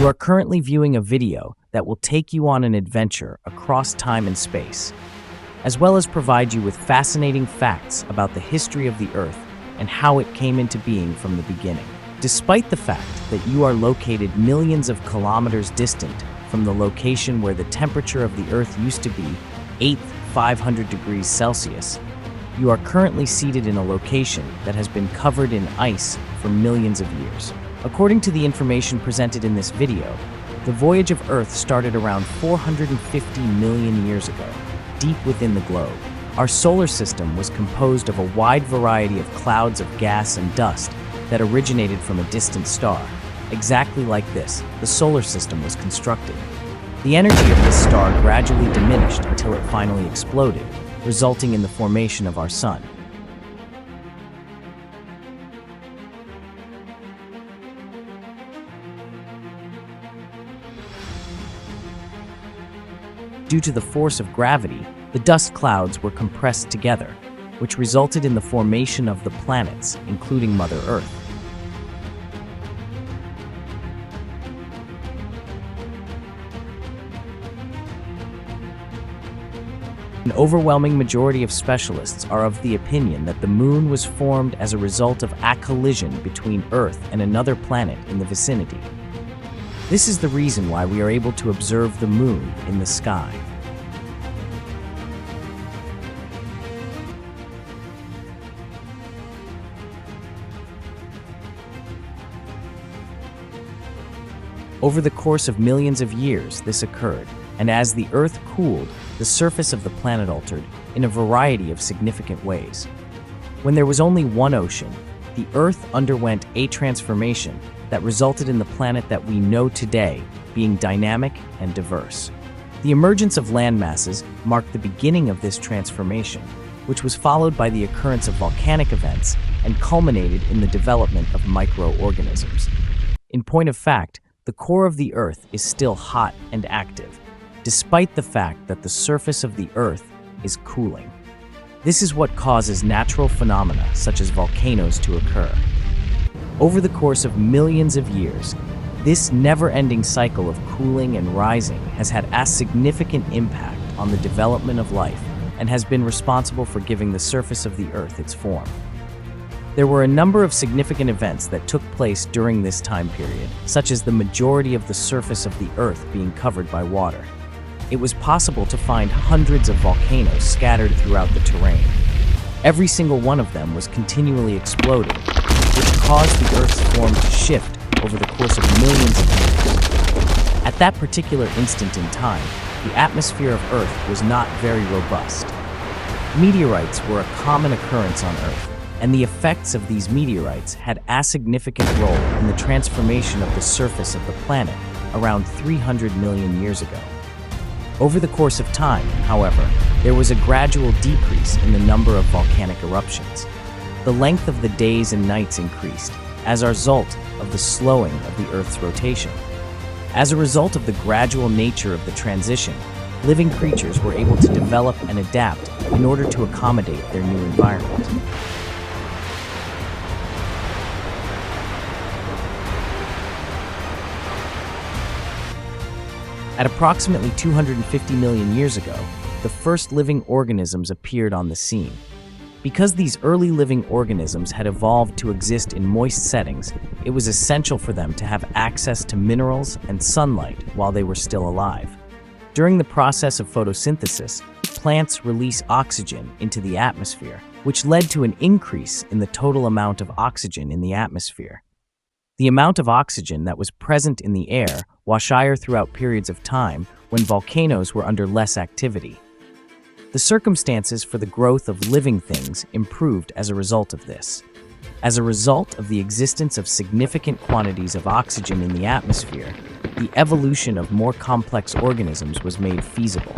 You are currently viewing a video that will take you on an adventure across time and space, as well as provide you with fascinating facts about the history of the Earth and how it came into being from the beginning. Despite the fact that you are located millions of kilometers distant from the location where the temperature of the Earth used to be 500 degrees Celsius, you are currently seated in a location that has been covered in ice for millions of years. According to the information presented in this video, the voyage of Earth started around 450 million years ago, deep within the globe. Our solar system was composed of a wide variety of clouds of gas and dust that originated from a distant star. Exactly like this, the solar system was constructed. The energy of this star gradually diminished until it finally exploded, resulting in the formation of our sun. Due to the force of gravity, the dust clouds were compressed together, which resulted in the formation of the planets, including Mother Earth. An overwhelming majority of specialists are of the opinion that the Moon was formed as a result of a collision between Earth and another planet in the vicinity. This is the reason why we are able to observe the Moon in the sky. Over the course of millions of years, this occurred, and as the Earth cooled, the surface of the planet altered in a variety of significant ways. When there was only one ocean, the Earth underwent a transformation that resulted in the planet that we know today being dynamic and diverse. The emergence of land masses marked the beginning of this transformation, which was followed by the occurrence of volcanic events and culminated in the development of microorganisms. In point of fact, the core of the Earth is still hot and active, despite the fact that the surface of the Earth is cooling. This is what causes natural phenomena such as volcanoes to occur. Over the course of millions of years, this never-ending cycle of cooling and rising has had a significant impact on the development of life and has been responsible for giving the surface of the Earth its form. There were a number of significant events that took place during this time period, such as the majority of the surface of the Earth being covered by water. It was possible to find hundreds of volcanoes scattered throughout the terrain. Every single one of them was continually exploding, which caused the Earth's form to shift over the course of millions of years. At that particular instant in time, the atmosphere of Earth was not very robust. Meteorites were a common occurrence on Earth, and the effects of these meteorites had a significant role in the transformation of the surface of the planet around 300 million years ago. Over the course of time, however, there was a gradual decrease in the number of volcanic eruptions. The length of the days and nights increased as a result of the slowing of the Earth's rotation. As a result of the gradual nature of the transition, living creatures were able to develop and adapt in order to accommodate their new environment. At approximately 250 million years ago, the first living organisms appeared on the scene. Because these early living organisms had evolved to exist in moist settings, it was essential for them to have access to minerals and sunlight while they were still alive. During the process of photosynthesis, plants release oxygen into the atmosphere, which led to an increase in the total amount of oxygen in the atmosphere. The amount of oxygen that was present in the air was higher throughout periods of time when volcanoes were under less activity. The circumstances for the growth of living things improved as a result of this. As a result of the existence of significant quantities of oxygen in the atmosphere, the evolution of more complex organisms was made feasible.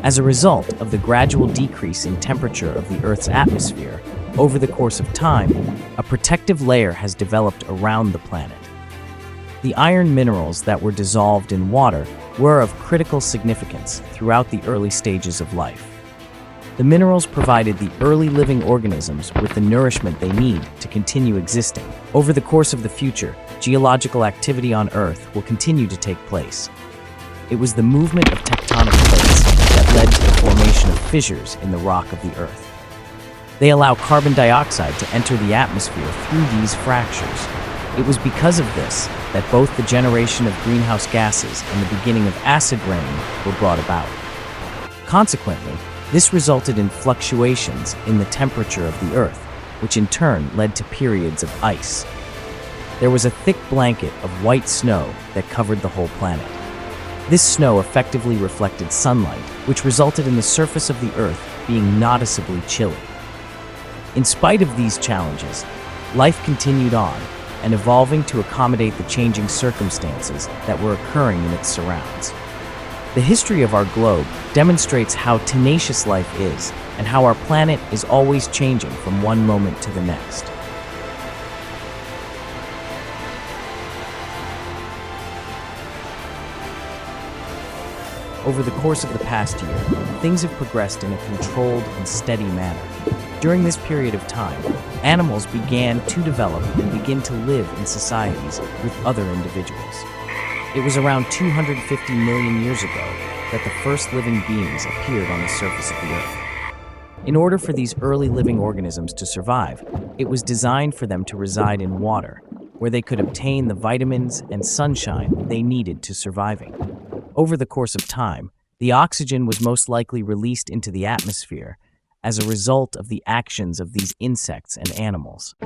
As a result of the gradual decrease in temperature of the Earth's atmosphere, over the course of time, a protective layer has developed around the planet. The iron minerals that were dissolved in water were of critical significance throughout the early stages of life. The minerals provided the early living organisms with the nourishment they need to continue existing. Over the course of the future, geological activity on Earth will continue to take place. It was the movement of tectonic plates that led to the formation of fissures in the rock of the Earth. They allow carbon dioxide to enter the atmosphere through these fractures. It was because of this that both the generation of greenhouse gases and the beginning of acid rain were brought about. Consequently, this resulted in fluctuations in the temperature of the Earth, which in turn led to periods of ice. There was a thick blanket of white snow that covered the whole planet. This snow effectively reflected sunlight, which resulted in the surface of the Earth being noticeably chilly. In spite of these challenges, life continued on and evolving to accommodate the changing circumstances that were occurring in its surrounds. The history of our globe demonstrates how tenacious life is and how our planet is always changing from one moment to the next. Over the course of the past year, things have progressed in a controlled and steady manner. During this period of time, animals began to develop and begin to live in societies with other individuals. It was around 250 million years ago that the first living beings appeared on the surface of the Earth. In order for these early living organisms to survive, it was designed for them to reside in water, where they could obtain the vitamins and sunshine they needed to surviving. Over the course of time, the oxygen was most likely released into the atmosphere as a result of the actions of these insects and animals.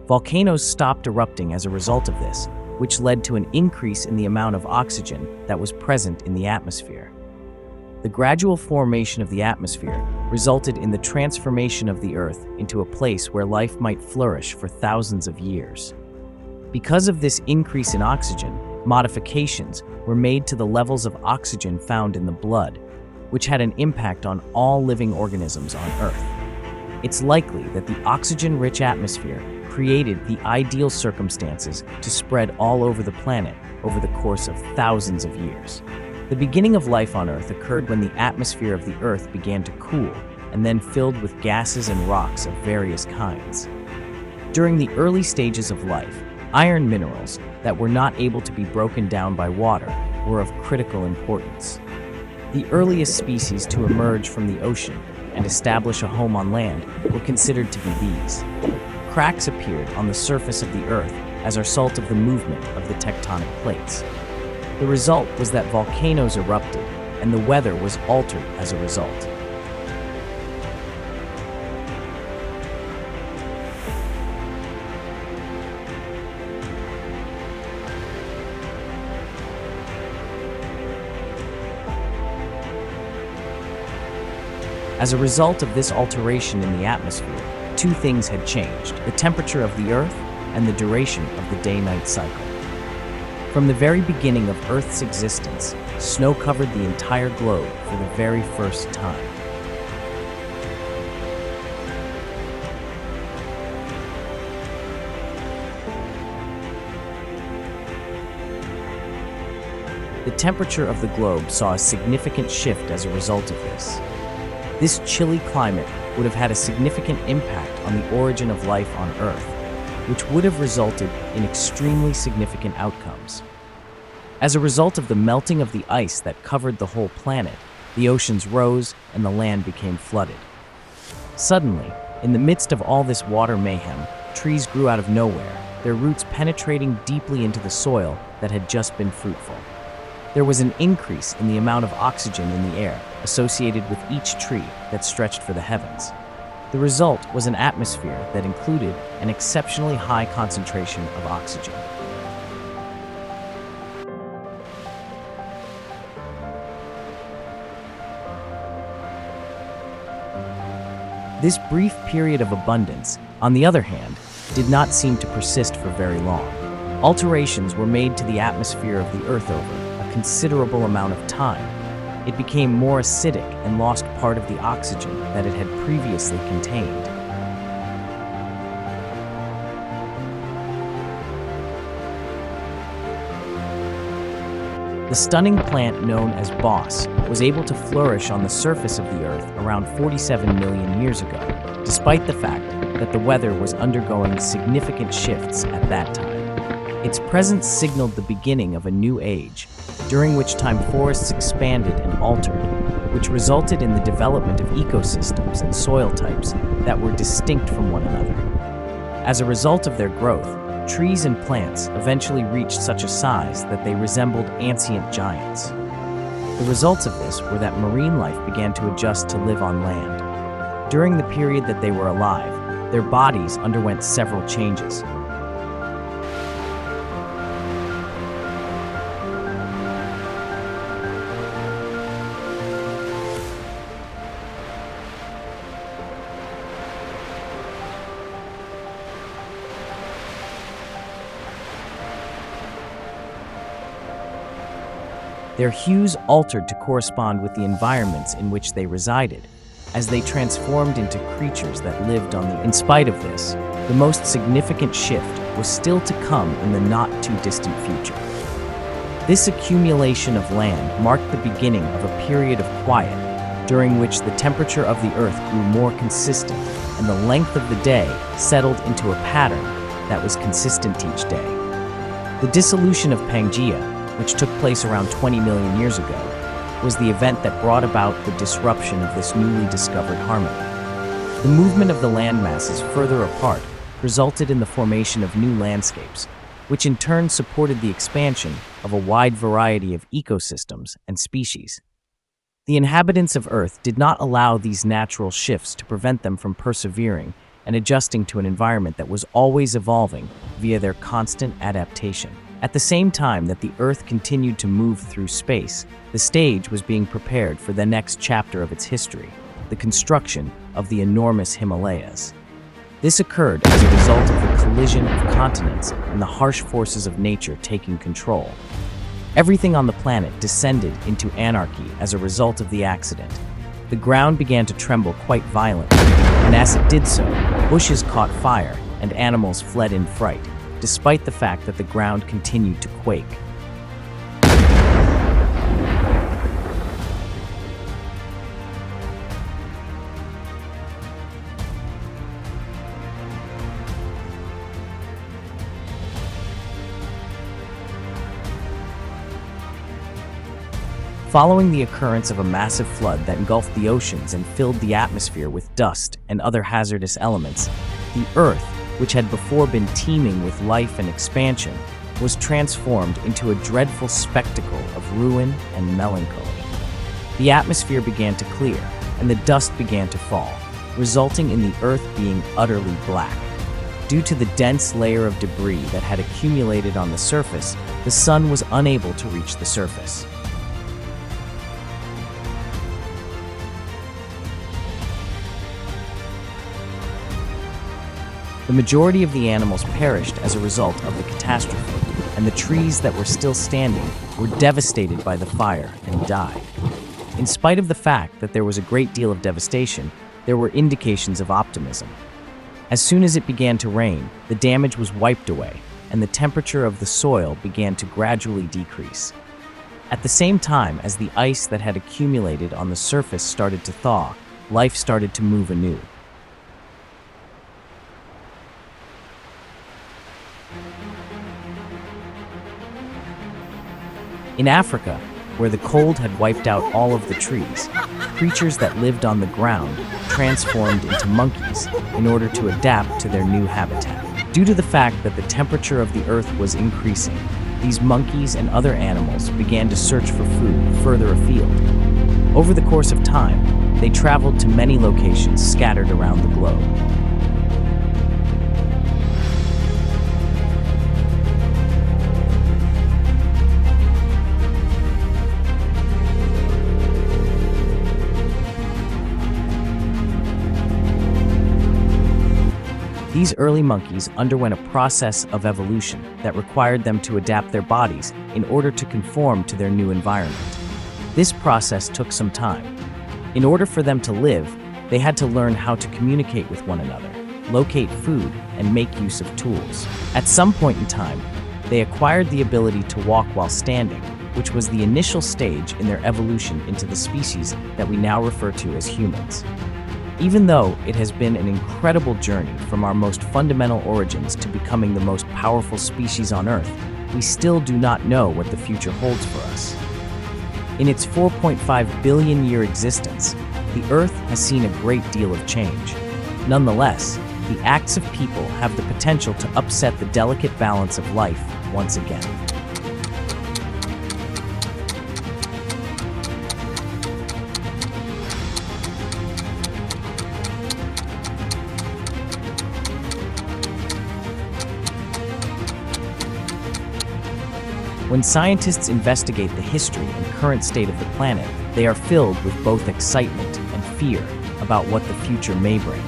Volcanoes stopped erupting as a result of this, which led to an increase in the amount of oxygen that was present in the atmosphere. The gradual formation of the atmosphere resulted in the transformation of the Earth into a place where life might flourish for thousands of years. Because of this increase in oxygen, modifications were made to the levels of oxygen found in the blood, which had an impact on all living organisms on Earth. It's likely that the oxygen-rich atmosphere created the ideal circumstances to spread all over the planet over the course of thousands of years. The beginning of life on Earth occurred when the atmosphere of the Earth began to cool and then filled with gases and rocks of various kinds. During the early stages of life, iron minerals that were not able to be broken down by water were of critical importance. The earliest species to emerge from the ocean and establish a home on land were considered to be these. Cracks appeared on the surface of the Earth as a result of the movement of the tectonic plates. The result was that volcanoes erupted, and the weather was altered as a result. As a result of this alteration in the atmosphere, two things had changed: the temperature of the Earth and the duration of the day-night cycle. From the very beginning of Earth's existence, snow covered the entire globe for the very first time. The temperature of the globe saw a significant shift as a result of this. This chilly climate would have had a significant impact on the origin of life on Earth, which would have resulted in extremely significant outcomes. As a result of the melting of the ice that covered the whole planet, the oceans rose and the land became flooded. Suddenly, in the midst of all this water mayhem, trees grew out of nowhere, their roots penetrating deeply into the soil that had just been fruitful. There was an increase in the amount of oxygen in the air associated with each tree that stretched for the heavens. The result was an atmosphere that included an exceptionally high concentration of oxygen. This brief period of abundance, on the other hand, did not seem to persist for very long. Alterations were made to the atmosphere of the Earth over a considerable amount of time. It became more acidic and lost part of the oxygen that it had previously contained. The stunning plant known as boss was able to flourish on the surface of the Earth around 47 million years ago, despite the fact that the weather was undergoing significant shifts at that time. Its presence signaled the beginning of a new age, during which time forests expanded and altered, which resulted in the development of ecosystems and soil types that were distinct from one another. As a result of their growth, trees and plants eventually reached such a size that they resembled ancient giants. The results of this were that marine life began to adjust to live on land. During the period that they were alive, their bodies underwent several changes. Their hues altered to correspond with the environments in which they resided, as they transformed into creatures that lived on the... In spite of this, the most significant shift was still to come in the not-too-distant future. This accumulation of land marked the beginning of a period of quiet, during which the temperature of the Earth grew more consistent and the length of the day settled into a pattern that was consistent each day. The dissolution of Pangaea, which took place around 20 million years ago, was the event that brought about the disruption of this newly discovered harmony. The movement of the land masses further apart resulted in the formation of new landscapes, which in turn supported the expansion of a wide variety of ecosystems and species. The inhabitants of Earth did not allow these natural shifts to prevent them from persevering and adjusting to an environment that was always evolving via their constant adaptation. At the same time that the Earth continued to move through space, the stage was being prepared for the next chapter of its history, the construction of the enormous Himalayas. This occurred as a result of the collision of continents and the harsh forces of nature taking control. Everything on the planet descended into anarchy as a result of the accident. The ground began to tremble quite violently, and as it did so, bushes caught fire and animals fled in fright, despite the fact that the ground continued to quake. Following the occurrence of a massive flood that engulfed the oceans and filled the atmosphere with dust and other hazardous elements, the Earth, which had before been teeming with life and expansion, was transformed into a dreadful spectacle of ruin and melancholy. The atmosphere began to clear, and the dust began to fall, resulting in the Earth being utterly black. Due to the dense layer of debris that had accumulated on the surface, the sun was unable to reach the surface. The majority of the animals perished as a result of the catastrophe, and the trees that were still standing were devastated by the fire and died. In spite of the fact that there was a great deal of devastation, there were indications of optimism. As soon as it began to rain, the damage was wiped away, and the temperature of the soil began to gradually decrease. At the same time as the ice that had accumulated on the surface started to thaw, life started to move anew. In Africa, where the cold had wiped out all of the trees, creatures that lived on the ground transformed into monkeys in order to adapt to their new habitat. Due to the fact that the temperature of the Earth was increasing, these monkeys and other animals began to search for food further afield. Over the course of time, they traveled to many locations scattered around the globe. These early monkeys underwent a process of evolution that required them to adapt their bodies in order to conform to their new environment. This process took some time. In order for them to live, they had to learn how to communicate with one another, locate food, and make use of tools. At some point in time, they acquired the ability to walk while standing, which was the initial stage in their evolution into the species that we now refer to as humans. Even though it has been an incredible journey from our most fundamental origins to becoming the most powerful species on Earth, we still do not know what the future holds for us. In its 4.5 billion year existence, the Earth has seen a great deal of change. Nonetheless, the acts of people have the potential to upset the delicate balance of life once again. When scientists investigate the history and current state of the planet, they are filled with both excitement and fear about what the future may bring.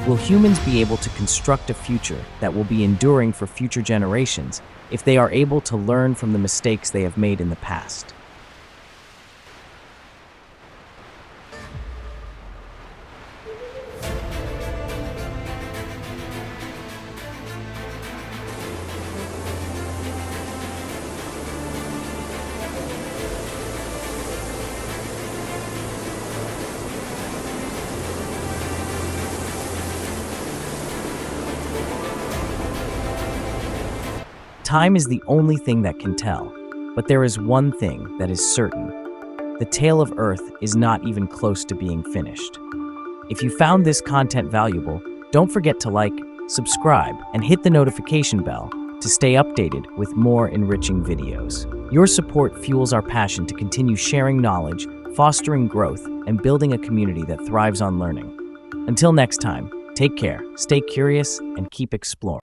Will humans be able to construct a future that will be enduring for future generations if they are able to learn from the mistakes they have made in the past? Time is the only thing that can tell, but there is one thing that is certain. The tale of Earth is not even close to being finished. If you found this content valuable, don't forget to like, subscribe, and hit the notification bell to stay updated with more enriching videos. Your support fuels our passion to continue sharing knowledge, fostering growth, and building a community that thrives on learning. Until next time, take care, stay curious, and keep exploring.